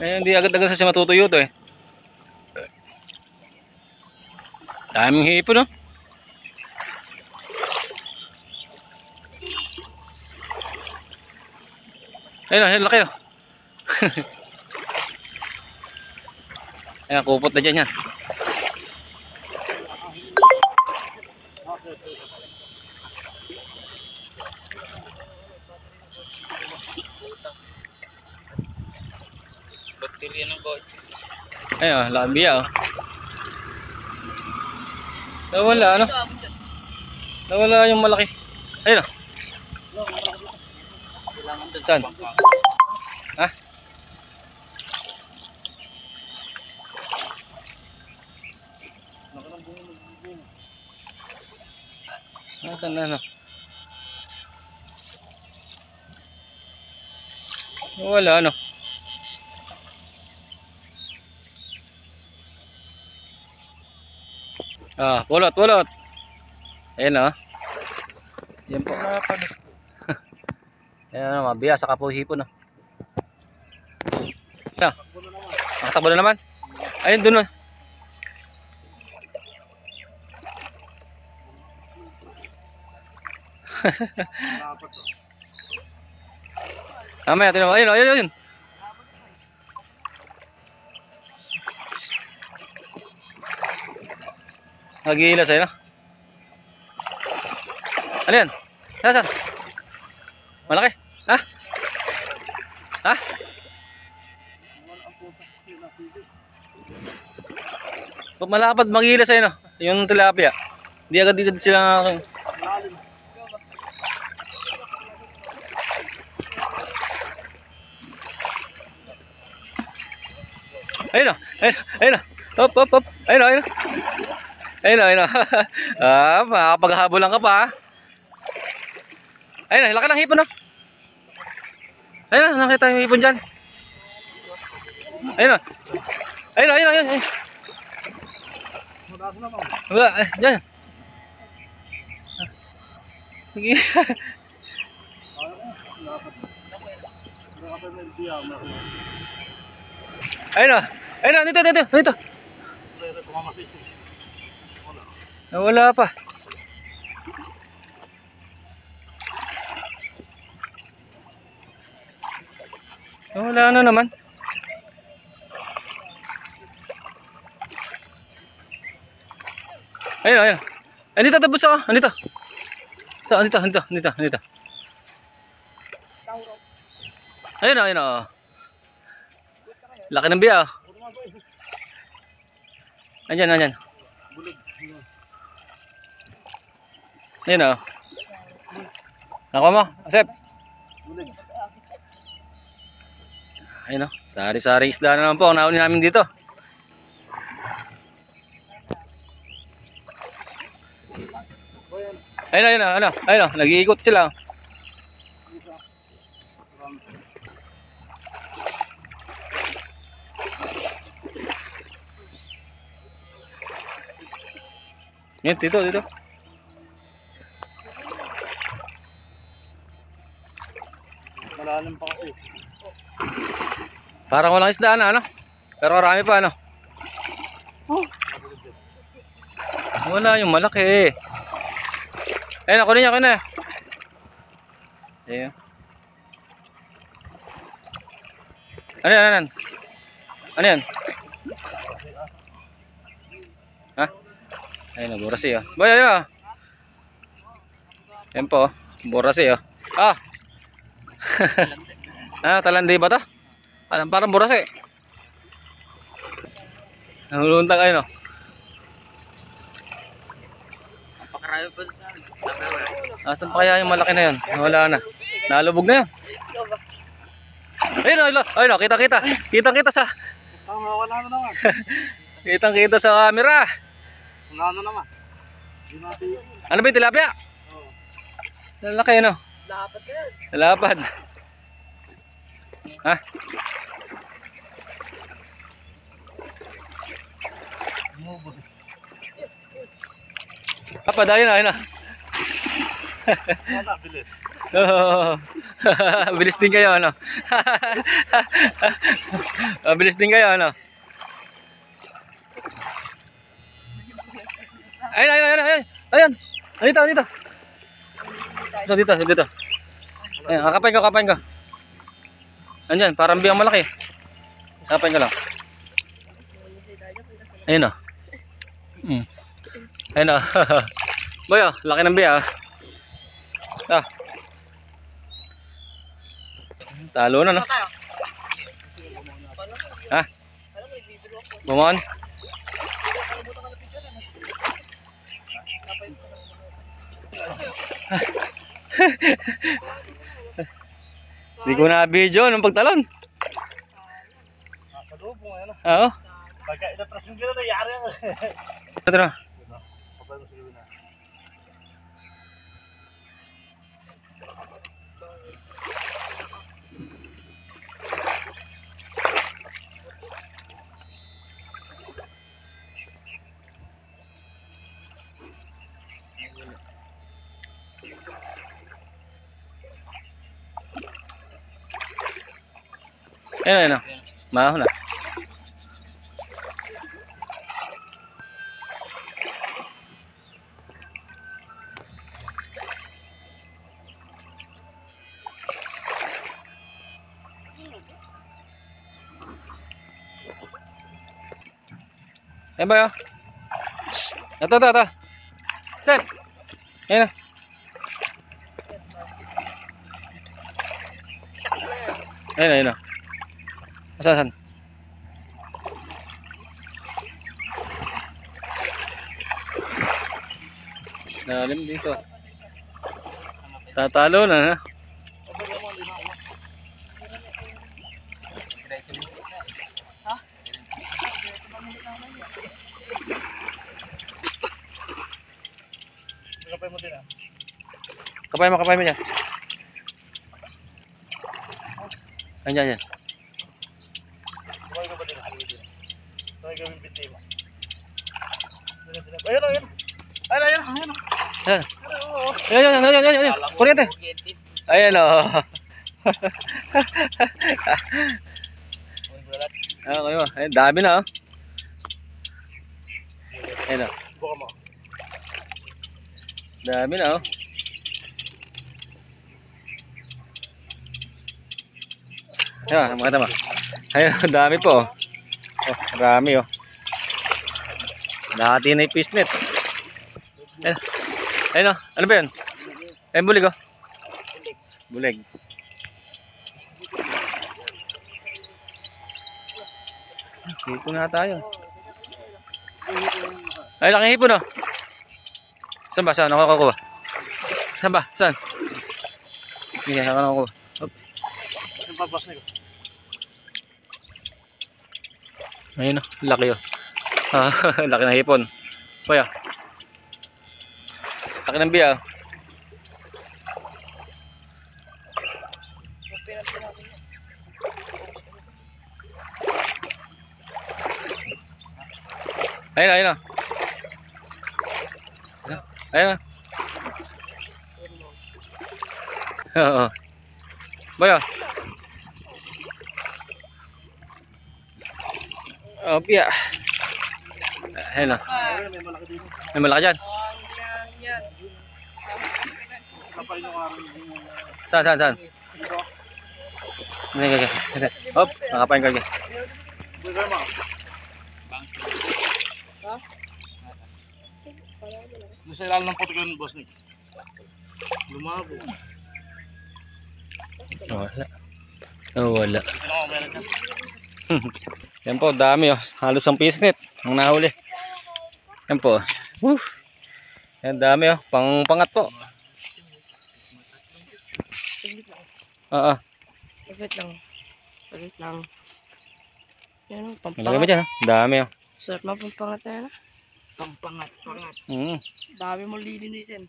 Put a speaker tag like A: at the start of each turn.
A: Eh, hindi agad-agad siya matutuyo to eh. Daming hipon no? Ayun, laki oh. Ayan, kupot na dyan yan.
B: Bakterya ng kotse.
A: Ayun, labiya oh. Nawala ano? Nawala yung malaki. Ayun oh. Saan? Ha? Nasaan na ano? Wala ano? Ah, pulot. Ayan oh. Yan po. Ayan oh, mabiya sa kapuhipon oh. Ayan. Nakatakbo na naman. Ayun dun oh. Mamaya, tinan mo. Ayun. Nagiilas ayun. Ano yan? Saan? Malaki? Ha? Ha? Pag malapad, magiilas ayun. Yung tilapia. Hindi agad dito sila. Ayun. Hop. Ayun. Ah, makakapaghabulan ka pa. Ayun, laki ng hipon no. Ayun, nakita yung hipon dyan. Ayun. Dyan. Sige. Ayun, dito. Wala pa. Wala na naman. Ayun. Andito tabos ako. Andito. Ayun oh. Laki ng biya oh. Andyan. Ayun oh. Nakuha mo, Asep. Ayun oh. Sari-sari isda na naman po ang nauni namin dito. Ayun, nag-iikot sila. Yan, dito.
B: Malalim pa kasi.
A: Parang walang isda na, ano? Pero marami pa, ano? Wala yung malaki. Ayun, ako na. Ayun. Ano yan? Ha? Ayun, burasi oh. Boy, ayun oh. Ayun po, burasi oh. Ah! Talandi ba to? Parang burasi. Nahuluntang ayun oh.
B: Napakarami pa sa akin.
A: Asan pa kaya yung malaki na yun? Wala na. Nalubog na yun. Ayun, kitang-kita sa...
B: Wala na naman.
A: Kitang-kita sa camera.
B: Wala na naman.
A: Ano ba yung tilapia? Lalaki no?
B: Lapad ka yan.
A: Lapad. Ha? Lapad, ayun na.
B: Wala, bilis.
A: Oo. Bilis din kayo, ano? Bilis din kayo, ano? Ayun, ayun, ayun, ayun. Ayun. Dito, dito. Dito. Ayun, kakapain ko. Andyan, parang biyang malaki. Kakapain ko lang. Ayun, oh. Ayun, oh. Boy, oh, laki ng biya, oh. Ah. Talo na, no? Ha? Bumon? Hindi ko na video nung pagtalon.
B: Nakasalubong, ano?
A: Oo.
B: Pagka inatras mo gano'n, yari ako.
A: Ito na.
B: Kapag mo sila na.
A: Ayun, ayun, oh. Maho na. Ayun ba yun? Ito. Sir! Ayun na. Ayun na. Saan? Lalim dito. Tatalo na, ha?
B: Kapay mo din, ah.
A: Kapay mo dyan. Andyan.
B: Kapay ka ba din, ah? Sabay gawin pinti mo. Ayun. Ayun.
A: Ayun. Kuryente. Ayan, oh. Okay mo. Ayun, dami na, oh. Ayun, oh.
B: Buka mo.
A: Dami na, oh. Ayun, makita mo. Ayun, dami po, oh. Oh, marami, oh. Dati na yung pisnet. Ayun, oh. Ano ba yun? Ayun, bulig, oh. Bulig. Dito na tayo. Ay, laking hipon, oh. Saan ba? Nakukuha? Saan ba? Saan? Hindi, saan ka nakukuha?
B: Yung papas na ko.
A: Ayun, oh. Laki, oh. Laki ng hipon. Kuya. Laki ng biya, oh. Ayun. Ayun. Oo. Boyo. Oh, biya. Ayun. May malaki dyan.
B: Kapay nyo nga rin.
A: Saan? Okay. Hop, nakapain ko.
B: Buka mo. Doon sa ilalim ng puti ko yun, boss Nick. Lumabo.
A: Wala.
B: Ito na ako meron dyan.
A: Yan po, dami, oh. Halos ang pisnet ang nahuli. Yan po. Woo. Yan dami, oh. Pangat po. Oo.
C: Saglit lang. Yan,
A: Malagay mo dyan, oh. Dami, oh.
C: Sarap na pampangat na yan. Pampangat.
A: Mm.
C: Dami mo lilinisin.